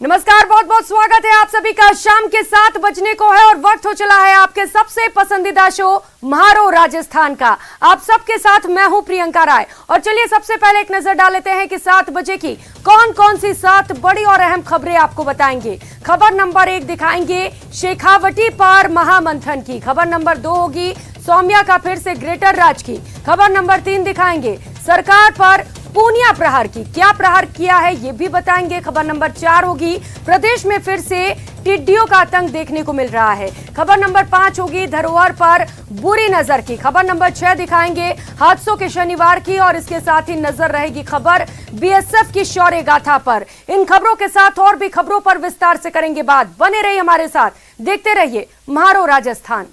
नमस्कार, बहुत बहुत स्वागत है आप सभी का। शाम के 7 बजने को है और वक्त हो चला है आपके सबसे पसंदीदा शो म्हारो राजस्थान का। आप सबके साथ मैं हूं प्रियंका राय। और चलिए सबसे पहले एक नजर डाल लेते हैं कि 7 बजे की कौन कौन सी 7 बड़ी और अहम खबरें आपको बताएंगे। खबर नंबर 1 दिखाएंगे शेखावटी पर महामंथन की। खबर नंबर 2 होगी सौम्या का फिर से ग्रेटर राज की। खबर नंबर 3 दिखाएंगे सरकार पर पूनिया प्रहार की, क्या प्रहार किया है ये भी बताएंगे। खबर नंबर 4 होगी प्रदेश में फिर से टिड्डियों का आतंक देखने को मिल रहा है। खबर नंबर 5 होगी धरोहर पर बुरी नजर की। खबर नंबर 6 दिखाएंगे हादसों के शनिवार की और इसके साथ ही नजर रहेगी खबर बीएसएफ की शौर्य गाथा पर। इन खबरों के साथ और भी खबरों पर विस्तार से करेंगे बात। बने रहिए हमारे साथ, देखते रहिए म्हारो राजस्थान।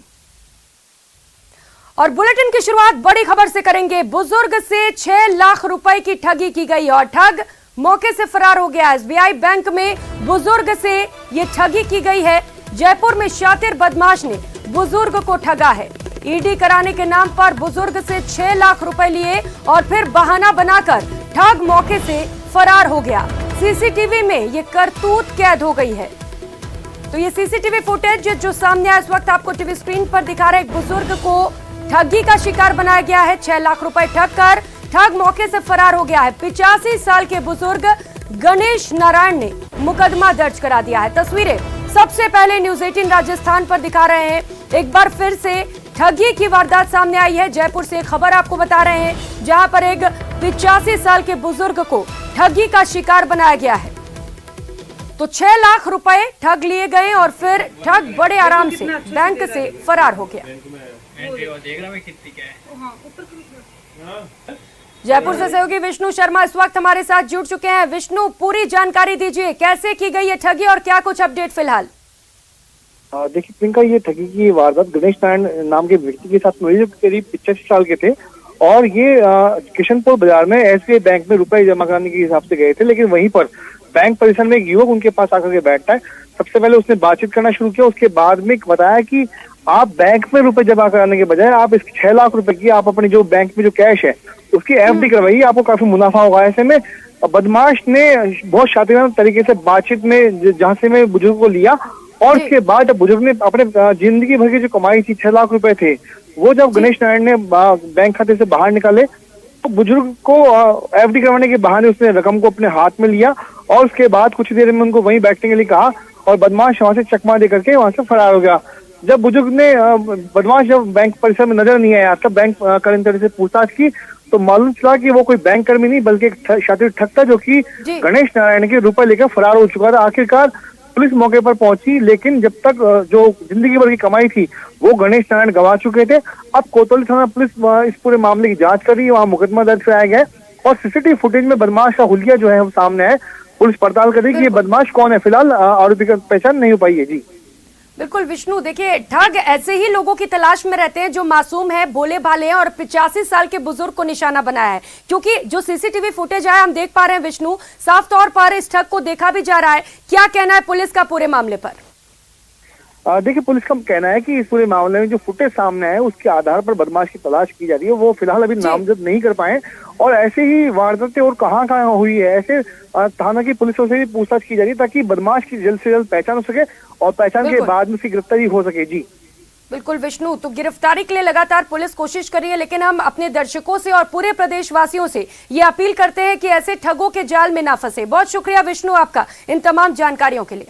और बुलेटिन की शुरुआत बड़ी खबर से करेंगे। बुजुर्ग से 6 लाख रुपए की ठगी की गई और ठग मौके से फरार हो गया। एसबीआई बैंक में बुजुर्ग से ये ठगी की गई है। जयपुर में शातिर बदमाश ने बुजुर्ग को ठगा है। ईडी कराने के नाम पर बुजुर्ग से 6 लाख रुपए लिए और फिर बहाना बनाकर ठग मौके से फरार हो गया। सीसीटीवी में ये करतूत कैद हो गई है। तो ये सीसीटीवी फुटेज जो सामने आया इस वक्त आपको टीवी स्क्रीन पर दिखा रहे, एक बुजुर्ग को ठगी का शिकार बनाया गया है। 6 लाख रुपए ठग कर ठग मौके से फरार हो गया है। 85 साल के बुजुर्ग गणेश नारायण ने मुकदमा दर्ज करा दिया है। तस्वीरें सबसे पहले न्यूज 18 राजस्थान पर दिखा रहे हैं। एक बार फिर से ठगी की वारदात सामने आई है। जयपुर से खबर आपको बता रहे हैं जहां पर एक 85 साल के बुजुर्ग को ठगी का शिकार बनाया गया है। तो 6 लाख रुपए ठग लिए गए और फिर ठग बड़े आराम से बैंक से फरार हो गया। जयपुर से सहयोगी विष्णु शर्मा इस वक्त हमारे साथ जुड़ चुके हैं। विष्णु, पूरी जानकारी दीजिए, कैसे की गई ये ठगी और क्या कुछ अपडेट फिलहाल? देखिए प्रियंका, ये ठगी की वारदात गणेश नारायण नाम के व्यक्ति के साथ हुई जो करीब 85 साल के थे और ये किशनपुर बाजार में एसबीआई बैंक में रुपए जमा कराने के हिसाब से गए थे। लेकिन वहीं पर बैंक परिसर में एक युवक उनके पास आकर के बैठता है। सबसे पहले उसने बातचीत करना शुरू किया, उसके बाद में बताया कि आप बैंक में रुपए जमा कराने के बजाय आप इस 6 लाख रुपए की आप अपनी जो बैंक में जो कैश है उसकी एफडी करवाइए, आपको काफी मुनाफा होगा। ऐसे में बदमाश ने बहुत शातिराना तरीके से बातचीत में जहां से मैं बुजुर्ग को लिया और उसके बाद बुजुर्ग ने अपने जिंदगी भर की जो कमाई थी 6 लाख रुपए थे वो जब गणेश नारायण ने बैंक खाते से बाहर निकाले तो बुजुर्ग को एफडी करवाने के बहाने उसने रकम को अपने हाथ में लिया और उसके बाद कुछ देर में उनको वहीं बैठने के लिए कहा और बदमाश वहां से चकमा दे करके वहां से फरार हो गया। जब बुजुर्ग ने बदमाश जब बैंक परिसर में नजर नहीं आया तब बैंक कर्मचारी से पूछताछ की तो मालूम चला कि वो कोई बैंक कर्मी नहीं बल्कि एक शातिर ठग था जो कि गणेश नारायण के रुपए लेकर फरार हो चुका था। आखिरकार पुलिस मौके पर पहुंची लेकिन जब तक जो जिंदगी भर की कमाई थी वो गणेश नारायण गंवा चुके थे। अब कोतवाली थाना पुलिस इस पूरे मामले की जांच कर रही है, वहाँ मुकदमा दर्ज कराया गया और सीसीटीवी फुटेज में बदमाश का हुलिया जो है वो सामने है। पुलिस पड़ताल कर रही है कि ये बदमाश कौन है। फिलहाल आरोपी का पहचान नहीं हो पाई है। जी बिल्कुल विष्णु, देखिए ठग ऐसे ही लोगों की तलाश में रहते हैं जो मासूम है, भोले भाले हैं और 85 साल के बुजुर्ग को निशाना बनाया है। क्योंकि जो सीसीटीवी फुटेज आया हम देख पा रहे हैं विष्णु, साफ तौर पर इस ठग को देखा भी जा रहा है। क्या कहना है पुलिस का पूरे मामले पर? देखिए पुलिस का कहना है कि इस पूरे मामले में जो फुटेज सामने है उसके आधार पर बदमाश की तलाश की जा रही है। वो फिलहाल अभी नामजद नहीं कर पाए और ऐसे ही वारदातें और कहाँ हुई है ऐसे थाना की पुलिसों से भी पूछताछ की जा रही है ताकि बदमाश की जल्द से जल्द पहचान हो सके और पहचान के बाद में उसकी गिरफ्तारी हो सके। जी बिल्कुल विष्णु, तो गिरफ्तारी के लिए लगातार पुलिस कोशिश कर रही है लेकिन हम अपने दर्शकों से और पूरे प्रदेशवासियों से ये अपील करते हैं कि ऐसे ठगों के जाल में ना फंसे। बहुत शुक्रिया विष्णु आपका इन तमाम जानकारियों के लिए।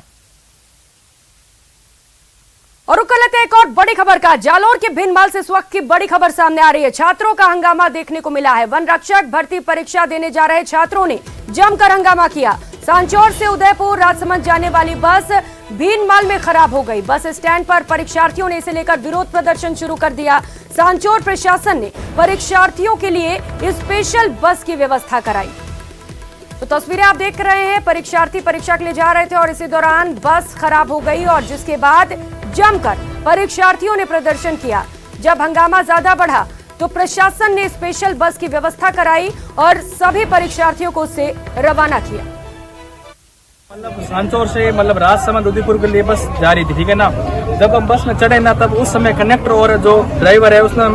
और रुक लेते हैं एक और बड़ी खबर का। जालोर के भिनमाल से इस वक्त की बड़ी खबर सामने आ रही है। छात्रों का हंगामा देखने को मिला है। वन रक्षक भर्ती परीक्षा देने जा रहे छात्रों ने जमकर हंगामा किया। सांचौर से उदयपुर राजसमंद जाने वाली बस भीनमाल में खराब हो गई। बस स्टैंड पर परीक्षार्थियों ने इसे लेकर विरोध प्रदर्शन शुरू कर दिया। सांचौर प्रशासन ने परीक्षार्थियों के लिए स्पेशल बस की व्यवस्था कराई। तो तस्वीरें आप देख रहे हैं, परीक्षार्थी परीक्षा के लिए जा रहे थे और इसी दौरान बस खराब हो गई और जिसके बाद जमकर परीक्षार्थियों ने प्रदर्शन किया। जब हंगामा ज्यादा बढ़ा तो प्रशासन ने स्पेशल बस की व्यवस्था कराई और सभी परीक्षार्थियों को उससे रवाना किया। सांचौर से राजसमंद उदयपुर के लिए बस जा रही थी, ठीक है ना। जब हम बस में चढ़े ना तब उस समय कंडक्टर और जो ड्राइवर है उसने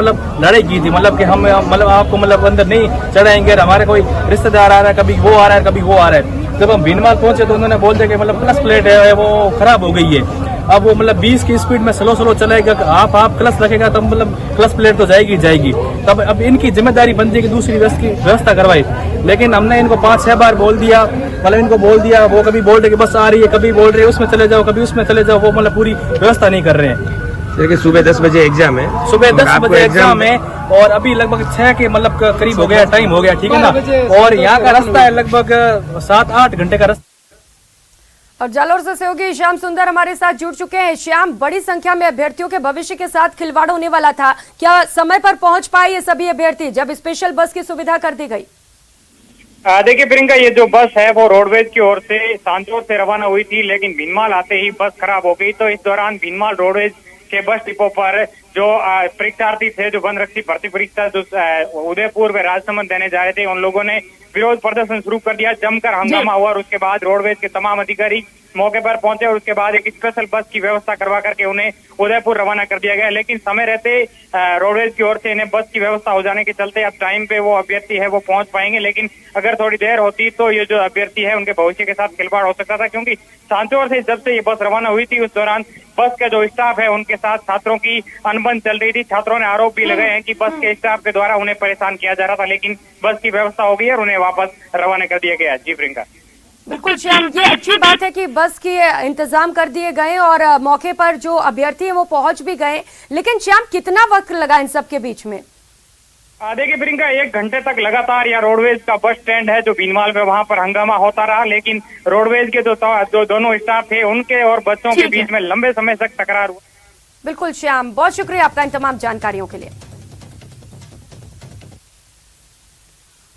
लड़ाई की थी, कि हम आपको अंदर नहीं चढ़ाएंगे, हमारे कोई रिश्तेदार आ रहा है, कभी वो आ रहा है कभी वो आ रहा है। जब हम भीनमाल पहुंचे तो उन्होंने बोल दिया कि मतलब क्लच प्लेट है वो खराब हो गई है। अब वो मतलब 20 की स्पीड में स्लो चलेगा, आप क्लच रखेगा तब मतलब क्लच प्लेट तो जाएगी। तब अब इनकी जिम्मेदारी बनती है कि दूसरी व्यवस्था करवाई, लेकिन हमने इनको 5-6 बार बोल दिया, मतलब इनको बोल दिया, वो कभी बोल रहे कि बस आ रही है, कभी बोल रहे उसमें चले जाओ, कभी उसमें चले जाओ, वो मतलब पूरी व्यवस्था नहीं कर रहे हैं। देखिए सुबह 10 बजे एग्जाम है, सुबह 10 बजे एग्जाम है और अभी लगभग 6 के मतलब करीब हो गया, टाइम हो गया, ठीक है ना। और यहाँ का रास्ता है लगभग 7-8 घंटे का रास्ता। और जालोर से सहयोगी श्याम सुंदर हमारे साथ जुड़ चुके हैं। श्याम, बड़ी संख्या में अभ्यर्थियों के भविष्य के साथ खिलवाड़ होने वाला था, क्या समय पर पहुंच पाए ये सभी अभ्यर्थी जब स्पेशल बस की सुविधा कर दी गई? देखिए प्रियंका, ये जो बस है वो रोडवेज की ओर से सांचौर से रवाना हुई थी, लेकिन भीनमाल आते ही बस खराब हो गई। तो इस दौरान भीनमाल रोडवेज के बस डिपो पर जो परीक्षार्थी थे, जो वनरक्षी भर्ती परीक्षा जो उदयपुर व राजसमंद देने जा रहे थे, उन लोगों ने विरोध प्रदर्शन शुरू कर दिया, जमकर हंगामा हुआ। और उसके बाद रोडवेज के तमाम अधिकारी मौके पर पहुंचे और उसके बाद एक स्पेशल बस की व्यवस्था करवा करके उन्हें उदयपुर रवाना कर दिया गया। लेकिन समय रहते रोडवेज की ओर से इन्हें बस की व्यवस्था हो जाने के चलते अब टाइम पे वो अभ्यर्थी है वो पहुंच पाएंगे, लेकिन अगर थोड़ी देर होती तो ये जो अभ्यर्थी है उनके भविष्य के साथ खिलवाड़ हो सकता था। क्योंकि सांचौर से जब से ये बस रवाना हुई थी उस दौरान बस का जो स्टाफ है उनके साथ छात्रों की अनबन चल रही थी। छात्रों ने आरोप भी लगाए हैं कि बस के स्टाफ के द्वारा उन्हें परेशान किया जा रहा था, लेकिन बस की व्यवस्था हो गई और उन्हें वापस रवाना कर दिया गया। जी प्रियंका। बिल्कुल श्याम, ये अच्छी बात है कि बस के इंतजाम कर दिए गए और मौके पर जो अभ्यर्थी हैं वो पहुंच भी गए, लेकिन श्याम कितना वक्त लगा इन सब के बीच में? देखिए प्रियंका, 1 घंटे तक लगातार यहाँ रोडवेज का बस स्टैंड है जो भीनमाल में, वहां पर हंगामा होता रहा। लेकिन रोडवेज के जो दोनों स्टाफ थे उनके और बच्चों के बीच में लंबे समय तक तकरार हुआ। बिल्कुल श्याम, बहुत शुक्रिया आपका इन तमाम जानकारियों के लिए।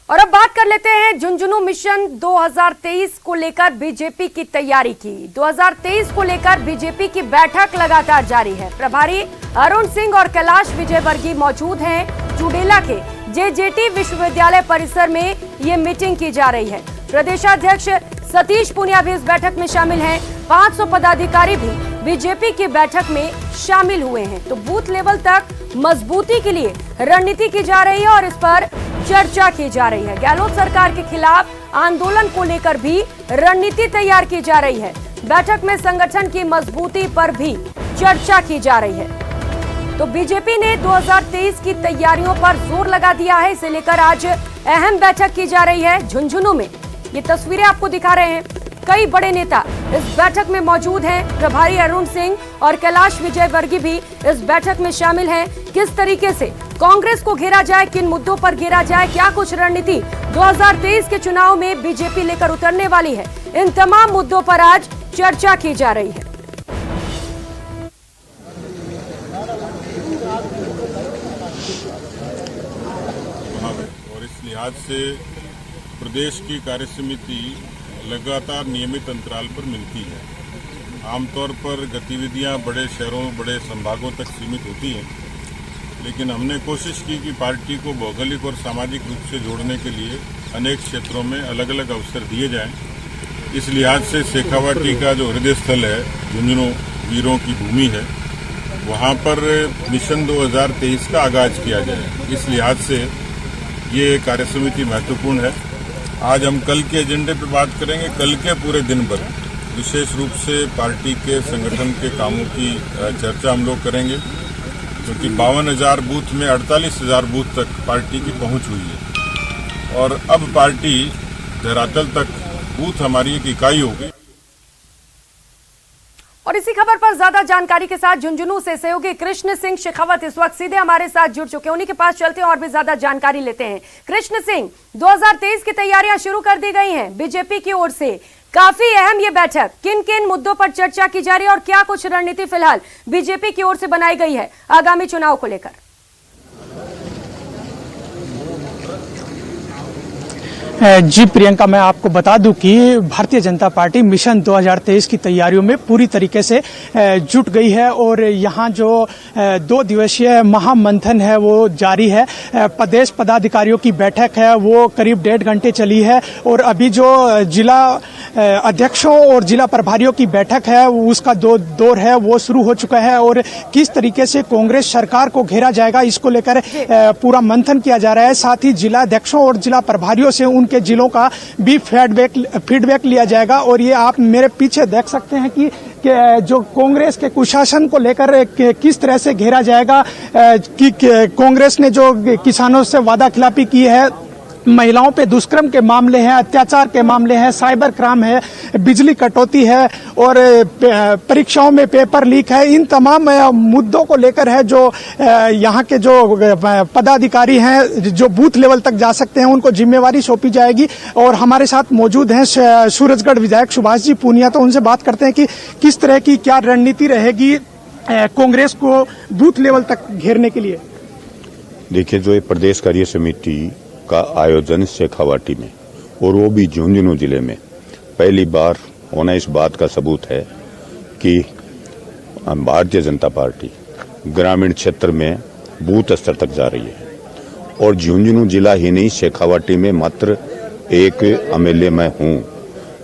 और अब बात कर लेते हैं झुंझुनू मिशन 2023 को लेकर बीजेपी की तैयारी की। 2023 को लेकर बीजेपी की बैठक लगातार जारी है। प्रभारी अरुण सिंह और कैलाश विजयवर्गीय मौजूद हैं। चुडेला के जेजेटी विश्वविद्यालय परिसर में ये मीटिंग की जा रही है। प्रदेशाध्यक्ष सतीश पूनिया भी इस बैठक में शामिल हैं। 500 पदाधिकारी भी बीजेपी की बैठक में शामिल हुए हैं। तो बूथ लेवल तक मजबूती के लिए रणनीति की जा रही है और इस पर चर्चा की जा रही है। गहलोत सरकार के खिलाफ आंदोलन को लेकर भी रणनीति तैयार की जा रही है। बैठक में संगठन की मजबूती पर भी चर्चा की जा रही है। तो बीजेपी ने 2023 की तैयारियों पर जोर लगा दिया है। इसे लेकर आज अहम बैठक की जा रही है झुंझुनू में। ये तस्वीरें आपको दिखा रहे हैं। कई बड़े नेता इस बैठक में मौजूद हैं। प्रभारी अरुण सिंह और कैलाश विजयवर्गीय भी इस बैठक में शामिल हैं। किस तरीके से कांग्रेस को घेरा जाए, किन मुद्दों पर घेरा जाए, क्या कुछ रणनीति 2023 के चुनाव में बीजेपी लेकर उतरने वाली है, इन तमाम मुद्दों पर आज चर्चा की जा रही है। और इस लिहाज से प्रदेश की कार्यसमिति लगातार नियमित अंतराल पर मिलती है। आमतौर पर गतिविधियां बड़े शहरों, बड़े संभागों तक सीमित होती हैं, लेकिन हमने कोशिश की कि पार्टी को भौगोलिक और सामाजिक रूप से जोड़ने के लिए अनेक क्षेत्रों में अलग अलग अवसर दिए जाएं। इस लिहाज से शेखावाटी का जो हृदय स्थल है, झुंझुनू वीरों की भूमि है, वहाँ पर मिशन 2023 का आगाज किया जाए। इस लिहाज से ये कार्यसमिति महत्वपूर्ण है। आज हम कल के एजेंडे पर बात करेंगे। कल के पूरे दिन भर विशेष रूप से पार्टी के संगठन के कामों की चर्चा हम लोग करेंगे, क्योंकि 52,000 बूथ में 48,000 बूथ तक पार्टी की पहुंच हुई है और अब पार्टी धरातल तक बूथ हमारी एक इकाई हो गई। और इसी खबर पर ज्यादा जानकारी के साथ झुंझुनू से सहयोगी कृष्ण सिंह शेखावत इस वक्त सीधे हमारे साथ जुड़ चुके हैं। उन्हीं के पास चलते हैं और भी ज्यादा जानकारी लेते हैं। कृष्ण सिंह, 2023 की तैयारियां शुरू कर दी गई हैं बीजेपी की ओर से। काफी अहम ये बैठक, किन किन मुद्दों पर चर्चा की जा रही है और क्या कुछ रणनीति फिलहाल बीजेपी की ओर से बनाई गई है आगामी चुनाव को लेकर? जी प्रियंका, मैं आपको बता दूं कि भारतीय जनता पार्टी मिशन 2023 की तैयारियों में पूरी तरीके से जुट गई है और यहाँ जो 2 दिवसीय महामंथन है वो जारी है। प्रदेश पदाधिकारियों की बैठक है वो करीब 1.5 घंटे चली है और अभी जो जिला अध्यक्षों और जिला प्रभारियों की बैठक है उसका दौर है वो शुरू हो चुका है। और किस तरीके से कांग्रेस सरकार को घेरा जाएगा इसको लेकर पूरा मंथन किया जा रहा है। साथ ही जिला अध्यक्षों और जिला प्रभारियों से उनकी उनके जिलों का भी फीडबैक लिया जाएगा। और ये आप मेरे पीछे देख सकते हैं कि जो कांग्रेस के कुशासन को लेकर किस तरह से घेरा जाएगा, कि कांग्रेस ने जो किसानों से वादा खिलाफी की है, महिलाओं पे दुष्कर्म के मामले हैं, अत्याचार के मामले हैं, साइबर क्राइम है, बिजली कटौती है और परीक्षाओं में पेपर लीक है, इन तमाम मुद्दों को लेकर है जो यहाँ के जो पदाधिकारी हैं जो बूथ लेवल तक जा सकते हैं उनको जिम्मेवारी सौंपी जाएगी। और हमारे साथ मौजूद हैं सूरजगढ़ विधायक सुभाष जी पूनिया, तो उनसे बात करते हैं कि किस तरह की क्या रणनीति रहेगी कांग्रेस को बूथ लेवल तक घेरने के लिए। देखिए, जो ये प्रदेश कार्य समिति का आयोजन शेखावाटी में और वो भी झुंझुनू जिले में पहली बार होना इस बात का सबूत है कि भारतीय जनता पार्टी ग्रामीण क्षेत्र में बूथ स्तर तक जा रही है। और झुंझुनू जिला ही नहीं, शेखावाटी में मात्र एक एमएलए मैं हूं,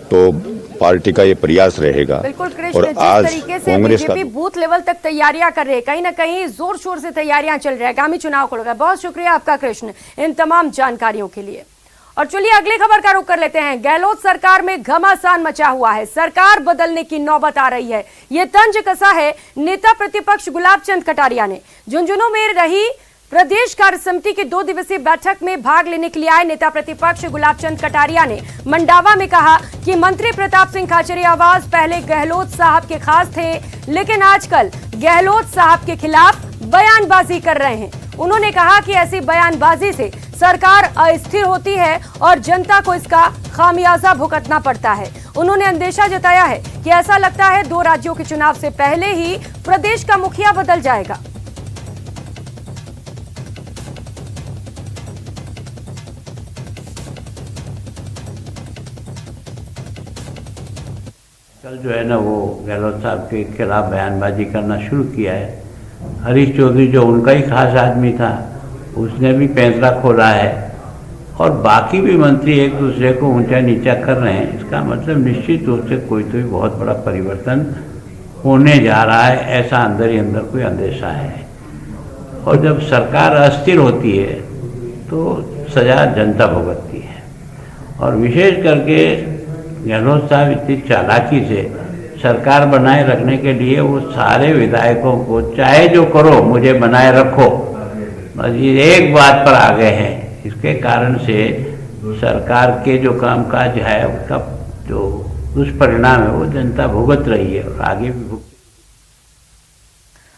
तो पार्टी का ये प्रयास रहेगा। बिल्कुल कृष्ण, और जिस आज तरीके से कांग्रेस बीजेपी बूथ लेवल तक तैयारियां कर रही है, कहीं ना कहीं जोर शोर से तैयारियां चल रही है आगामी चुनाव को लेकर। बहुत शुक्रिया आपका कृष्ण इन तमाम जानकारियों के लिए। और चलिए अगली खबर का रुख कर लेते हैं। गहलोत सरकार में घमासान मचा हुआ है, सरकार बदलने की नौबत आ रही है, ये तंज कसा है नेता प्रतिपक्ष गुलाब चंद कटारिया ने। झुंझुनू में रही प्रदेश कार्य समिति की 2 दिवसीय बैठक में भाग लेने के लिए आए नेता प्रतिपक्ष गुलाब चंद कटारिया ने मंडावा में कहा कि मंत्री प्रताप सिंह खाचरियावास पहले गहलोत साहब के खास थे, लेकिन आजकल गहलोत साहब के खिलाफ बयानबाजी कर रहे हैं। उन्होंने कहा कि ऐसी बयानबाजी से सरकार अस्थिर होती है और जनता को इसका खामियाजा भुगतना पड़ता है। उन्होंने अंदेशा जताया है कि ऐसा लगता है 2 राज्यों के चुनाव से पहले ही प्रदेश का मुखिया बदल जाएगा। कल जो है ना वो गहलोत साहब के खिलाफ बयानबाजी करना शुरू किया है। हरीश चौधरी जो उनका ही खास आदमी था उसने भी पैंतरा खोला है और बाकी भी मंत्री एक दूसरे को ऊंचा नीचा कर रहे हैं। इसका मतलब निश्चित रूप से कोई तो बहुत बड़ा परिवर्तन होने जा रहा है, ऐसा अंदर ही अंदर कोई अंदेशा है। और जब सरकार अस्थिर होती है तो सजा जनता भुगतती है। और विशेष करके गहलोत साहब इतनी चालाकी से सरकार बनाए रखने के लिए वो सारे विधायकों को चाहे जो करो मुझे बनाए रखो, बस ये एक बात पर आ गए हैं। इसके कारण से सरकार के जो कामकाज है उसका जो दुष्परिणाम है वो जनता भुगत रही है और आगे भी भुगत।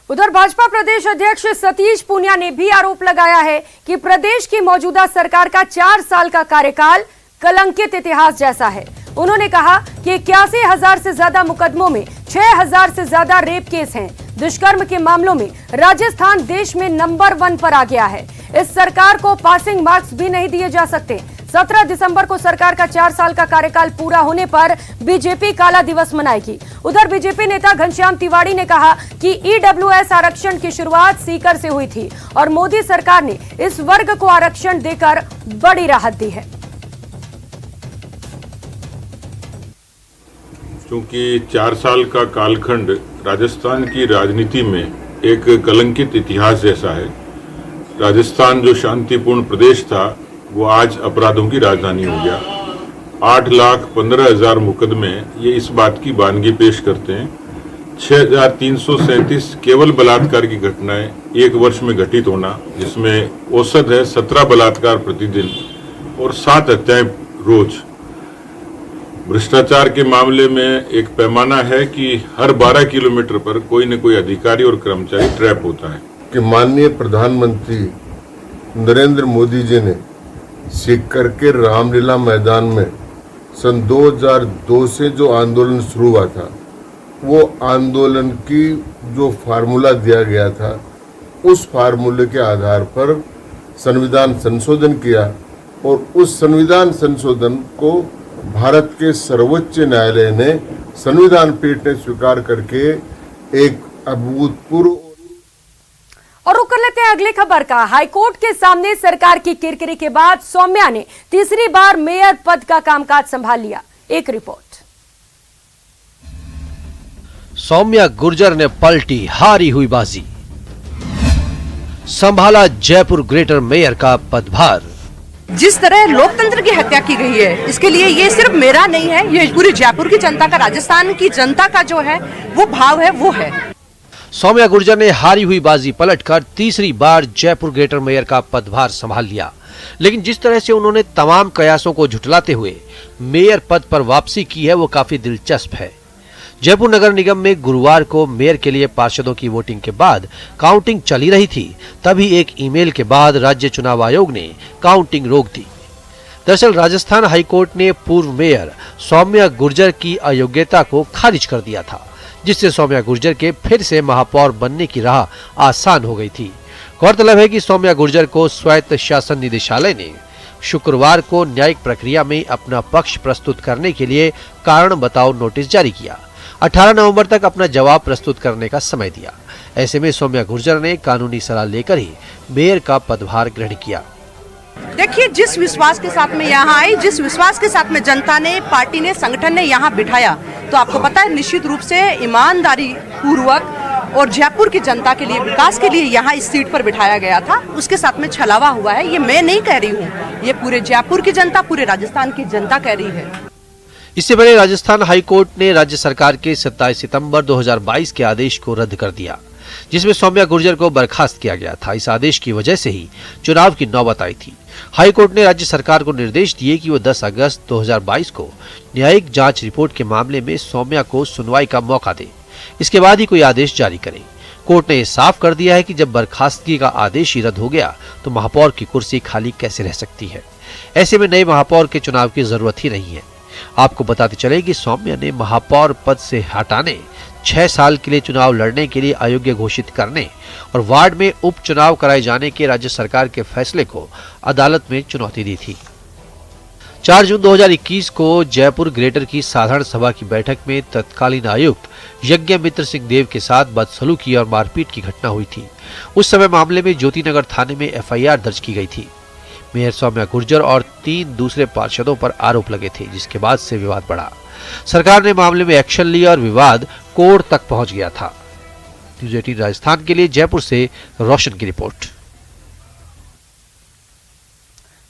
उधर भाजपा प्रदेश अध्यक्ष सतीश पूनिया ने भी आरोप लगाया है कि प्रदेश की मौजूदा सरकार का 4 साल का कार्यकाल कलंकित इतिहास जैसा है। उन्होंने कहा कि 81,000 से ज्यादा मुकदमों में 6,000 से ज्यादा रेप केस हैं। दुष्कर्म के मामलों में राजस्थान देश में नंबर 1 पर आ गया है। इस सरकार को पासिंग मार्क्स भी नहीं दिए जा सकते। 17 दिसंबर को सरकार का 4 साल का कार्यकाल पूरा होने पर बीजेपी काला दिवस मनाएगी। उधर बीजेपी नेता घनश्याम तिवाड़ी ने कहा कि ईडब्ल्यूएस आरक्षण की शुरुआत सीकर से हुई थी और मोदी सरकार ने इस वर्ग को आरक्षण देकर बड़ी राहत दी है। क्योंकि 4 साल का कालखंड राजस्थान की राजनीति में एक कलंकित इतिहास जैसा है। राजस्थान जो शांतिपूर्ण प्रदेश था वो आज अपराधों की राजधानी हो गया। 8,15,000 मुकदमे ये इस बात की बानगी पेश करते हैं। 6,337 केवल बलात्कार की घटनाएं 1 वर्ष में घटित होना, जिसमें औसत है 17 बलात्कार प्रतिदिन और 7 हत्याएं रोज। भ्रष्टाचार के मामले में एक पैमाना है कि हर 12 किलोमीटर पर कोई न कोई अधिकारी और कर्मचारी ट्रैप होता है। कि माननीय प्रधानमंत्री नरेंद्र मोदी जी ने सीकर के रामलीला मैदान में सन 2002 से जो आंदोलन शुरू हुआ था, वो आंदोलन की जो फार्मूला दिया गया था उस फार्मूले के आधार पर संविधान संशोधन किया और उस संविधान संशोधन को भारत के सर्वोच्च न्यायालय ने संविधान पीठ ने स्वीकार करके एक अभूतपूर्व। और रुक कर लेते हैं अगली खबर का। हाईकोर्ट के सामने सरकार की किरकिरी के बाद सौम्या ने तीसरी बार मेयर पद का कामकाज संभाल लिया। एक रिपोर्ट। सौम्या गुर्जर ने पलटी हारी हुई बाजी, संभाला जयपुर ग्रेटर मेयर का पदभार। जिस तरह लोकतंत्र की हत्या की गई है, इसके लिए ये सिर्फ मेरा नहीं है, ये पूरी जयपुर की जनता का, राजस्थान की जनता का जो है वो भाव है, वो है। सौम्या गुर्जर ने हारी हुई बाजी पलटकर तीसरी बार जयपुर ग्रेटर मेयर का पदभार संभाल लिया, लेकिन जिस तरह से उन्होंने तमाम कयासों को झुठलाते हुए मेयर पद पर वापसी की है वो काफी दिलचस्प है। जयपुर नगर निगम में गुरुवार को मेयर के लिए पार्षदों की वोटिंग के बाद काउंटिंग चली रही थी, तभी एक ईमेल के बाद राज्य चुनाव आयोग ने काउंटिंग रोक दी। दरअसल राजस्थान हाईकोर्ट ने पूर्व मेयर सौम्या गुर्जर की अयोग्यता को खारिज कर दिया था, जिससे सौम्या गुर्जर के फिर से महापौर बनने की राह आसान हो गई थी। गौरतलब है कि सौम्या गुर्जर को स्वायत्त शासन निदेशालय ने शुक्रवार को न्यायिक प्रक्रिया में अपना पक्ष प्रस्तुत करने के लिए कारण बताओ नोटिस जारी किया। 18 नवंबर तक अपना जवाब प्रस्तुत करने का समय दिया। ऐसे में सौम्या गुर्जर ने कानूनी सलाह लेकर ही मेयर का पदभार ग्रहण किया। देखिए, जिस विश्वास के साथ में यहाँ आई, जिस विश्वास के साथ में जनता ने, पार्टी ने, संगठन ने यहाँ बिठाया, तो आपको पता है निश्चित रूप से ईमानदारी पूर्वक और जयपुर की जनता के लिए, विकास के लिए यहाँ इस सीट पर बिठाया गया था। उसके साथ में छलावा हुआ है, ये मैं नहीं कह रही हूँ, ये पूरे जयपुर की जनता, पूरे राजस्थान की जनता कह रही है। इससे पहले राजस्थान हाईकोर्ट ने राज्य सरकार के 27 सितंबर 2022 के आदेश को रद्द कर दिया, जिसमें सौम्या गुर्जर को बर्खास्त किया गया था। इस आदेश की वजह से ही चुनाव की नौबत आई थी। हाईकोर्ट ने राज्य सरकार को निर्देश दिए कि वो 10 अगस्त 2022 को न्यायिक जांच रिपोर्ट के मामले में सौम्या को सुनवाई का मौका दे, इसके बाद ही कोई आदेश जारी करे। कोर्ट ने यह साफ कर दिया है कि जब बर्खास्तगी का आदेश ही रद्द हो गया तो महापौर की कुर्सी खाली कैसे रह सकती है। ऐसे में नए महापौर के चुनाव की जरूरत ही नहीं है। आपको बताते चले कि सौम्या ने महापौर पद से हटाने, 6 साल के लिए चुनाव लड़ने के लिए अयोग्य घोषित करने और वार्ड में उपचुनाव कराए जाने के राज्य सरकार के फैसले को अदालत में चुनौती दी थी। 4 जून 2021 को जयपुर ग्रेटर की साधारण सभा की बैठक में तत्कालीन आयुक्त यज्ञमित्र सिंह देव के साथ बदसलूकी और मारपीट की घटना हुई थी। उस समय मामले में ज्योतिनगर थाने में FIR दर्ज की गई थी। मेयर सौम्या गुर्जर और 3 दूसरे पार्षदों पर आरोप लगे थे, जिसके बाद से विवाद बढ़ा। सरकार ने मामले में एक्शन लिया और विवाद कोर्ट तक पहुंच गया था। न्यूज़ 18 राजस्थान के लिए जयपुर से रोशन की रिपोर्ट।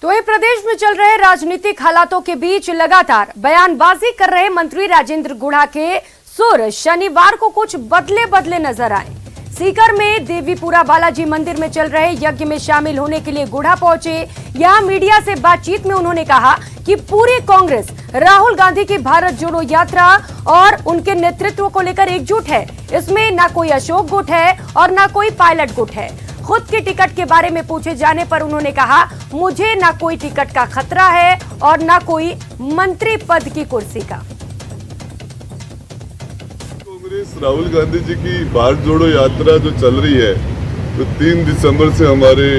तो ये प्रदेश में चल रहे राजनीतिक हालातों के बीच लगातार बयानबाजी कर रहे मंत्री राजेंद्र गुढ़ा के सुर शनिवार को कुछ बदले नजर आए। सीकर में देवीपुरा बालाजी मंदिर में चल रहे यज्ञ में शामिल होने के लिए गुढ़ा पहुंचे। यहां मीडिया से बातचीत में उन्होंने कहा कि पूरी कांग्रेस राहुल गांधी की भारत जोड़ो यात्रा और उनके नेतृत्व को लेकर एकजुट है। इसमें ना कोई अशोक गुट है और ना कोई पायलट गुट है। खुद के टिकट के बारे में पूछे जाने पर उन्होंने कहा, मुझे ना कोई टिकट का खतरा है और ना कोई मंत्री पद की कुर्सी का। कांग्रेस राहुल गांधी जी की भारत जोड़ो यात्रा जो चल रही है, तो 3 दिसंबर से हमारे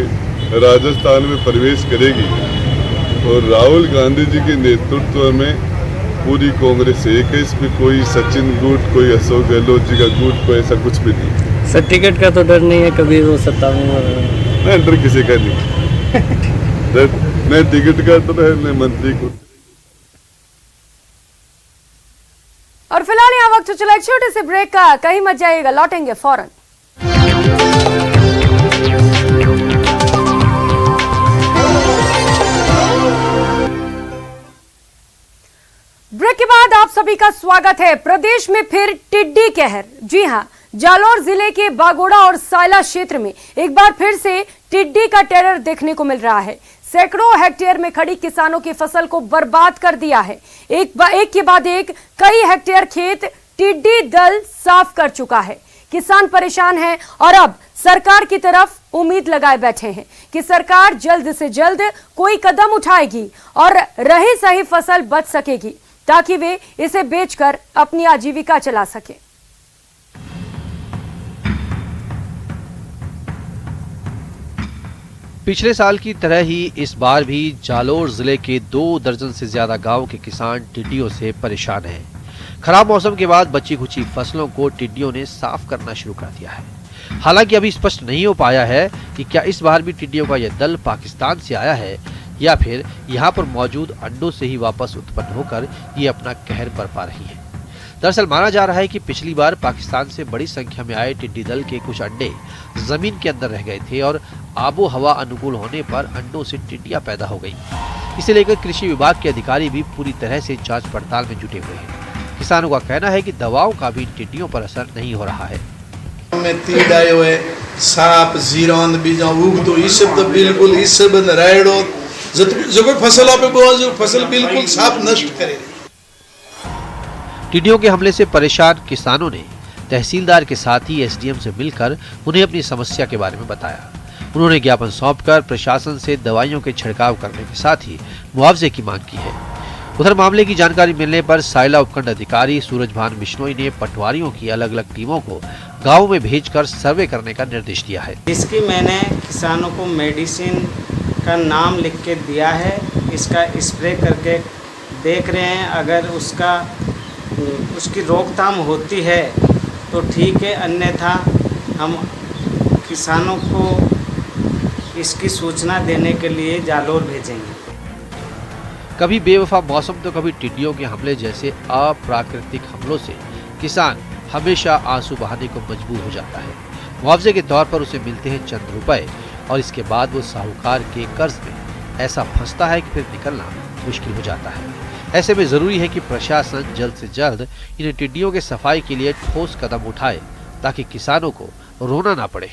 राजस्थान में प्रवेश करेगी और राहुल गांधी जी के नेतृत्व में पूरी कांग्रेस एक है। इसमें कोई सचिन गुट, कोई अशोक गहलोत जी का गुट, कोई ऐसा कुछ भी नहीं। सर टिकट का तो डर नहीं है, कभी वो सत्ता में नहीं, डर किसी का नहीं। न टिकट का तो न मंत्री को। और फिलहाल यहाँ वक्त चला एक छोटे से ब्रेक का, कहीं मत जाइएगा, लौटेंगे फौरन। ब्रेक के बाद आप सभी का स्वागत है। प्रदेश में फिर टिड्डी कहर। जी हां, जालौर जिले के बागोड़ा और सायला क्षेत्र में एक बार फिर से टिड्डी का टेरर देखने को मिल रहा है। सैकड़ों हेक्टेयर में खड़ी किसानों की फसल को बर्बाद कर दिया है। एक के बाद एक कई हेक्टेयर खेत टिड्डी दल साफ कर चुका है। किसान परेशान हैं और अब सरकार की तरफ उम्मीद लगाए बैठे हैं कि सरकार जल्द से जल्द कोई कदम उठाएगी और रही सही फसल बच सकेगी, ताकि वे इसे बेचकर अपनी आजीविका चला सके। पिछले साल की तरह ही इस बार भी जालौर जिले के 2 दर्जन से ज्यादा गांव के किसान टिड्डियों से परेशान हैं। खराब मौसम के बाद बची खुची फसलों को टिड्डियों ने साफ करना शुरू कर दिया है। हालांकि अभी स्पष्ट नहीं हो पाया है कि क्या इस बार भी टिड्डियों का यह दल पाकिस्तान से आया है या फिर यहाँ पर मौजूद अंडों से ही वापस उत्पन्न होकर ये अपना कहर बरपा रही है। दरअसल माना जा रहा है कि पिछली बार पाकिस्तान से बड़ी संख्या में आए टिड्डी दल के कुछ अंडे जमीन के अंदर रह गए थे और आबो हवा अनुकूल होने पर अंडों से टिड्डियां पैदा हो गई। इसे लेकर कृषि विभाग के अधिकारी भी पूरी तरह से जांच पड़ताल में जुटे हुए हैं। किसानों का कहना है कि दवाओं का भी टिड्डियों पर असर नहीं हो रहा है। में तीड़ आयो है, साप जीरान बीजा उग तो इस सब तो बिल्कुल इस सब नरायड़ो जो फसल पे जो फसल बिल्कुल साप नष्ट करे। टिड्डियों के हमले से परेशान किसानों ने तहसीलदार के साथ ही एसडीएम से मिलकर उन्हें अपनी समस्या के बारे में बताया। उन्होंने ज्ञापन सौंपकर प्रशासन से दवाइयों के छिड़काव करने के साथ ही मुआवजे की मांग की है। उधर मामले की जानकारी मिलने पर साइला उपखंड अधिकारी सूरजभान बिश्नोई ने पटवारियों की अलग अलग टीमों को गाँव में भेजकर सर्वे करने का निर्देश दिया है। इसकी मैंने किसानों को मेडिसिन का नाम लिख के दिया है, इसका स्प्रे करके देख रहे हैं। अगर उसकी रोकथाम होती है तो ठीक है, अन्यथा हम किसानों को इसकी सूचना देने के लिए जालोर भेजेंगे। कभी बेवफा मौसम तो कभी टिड्डियों के हमले जैसे अप्राकृतिक हमलों से किसान हमेशा आंसू बहाने को मजबूर हो जाता है। मुआवजे के तौर पर उसे मिलते हैं चंद रुपए और इसके बाद वो साहूकार के कर्ज में ऐसा फंसता है कि फिर निकलना मुश्किल हो जाता है। ऐसे में जरूरी है कि प्रशासन जल्द से जल्द इन टिड्डियों के सफाई के लिए ठोस कदम उठाए ताकि किसानों को रोना ना पड़े।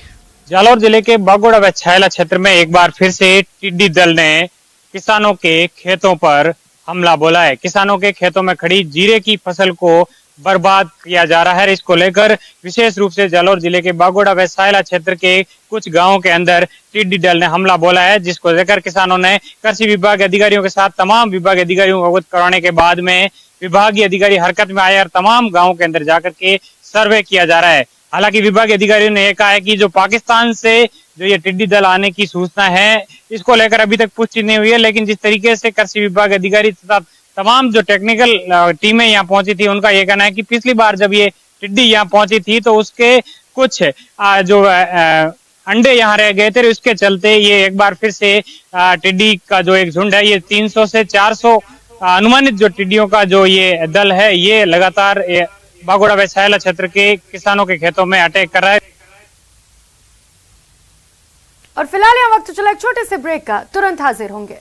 जालौर जिले के बागोड़ा व छैला क्षेत्र में एक बार फिर से टिड्डी दल ने किसानों के खेतों पर हमला बोला है। किसानों के खेतों में खड़ी जीरे की फसल को बर्बाद किया जा रहा है। इसको लेकर विशेष रूप से जालौर जिले के बागोड़ा व छैला क्षेत्र के कुछ गांवों के अंदर टिड्डी दल ने हमला बोला है, जिसको लेकर किसानों ने कृषि विभाग अधिकारियों के साथ तमाम विभाग अधिकारियों को अवगत कराने के बाद में विभागीय अधिकारी हरकत में आए और तमाम गाँवों के अंदर जाकर के सर्वे किया जा रहा है। हालांकि विभागीय अधिकारियों ने यह कहा है कि जो पाकिस्तान से जो ये टिड्डी दल आने की सूचना है, इसको लेकर अभी तक पुष्टि नहीं हुई है। लेकिन जिस तरीके से कृषि विभाग अधिकारी तथा तमाम जो टेक्निकल टीमें यहाँ पहुंची थी, उनका यह कहना है कि पिछली बार जब ये टिड्डी यहाँ पहुंची थी तो उसके कुछ जो अंडे यहाँ रह गए थे, उसके चलते ये एक बार फिर से टिड्डी का जो एक झुंड है, ये 300 से 400 अनुमानित जो टिड्डियों का जो ये दल है, ये लगातार बागोड़ा व छैला क्षेत्र के किसानों के खेतों में अटैक कर रहा है। और फिलहाल यहाँ वक्त चला एक छोटे से ब्रेक का, तुरंत हाजिर होंगे।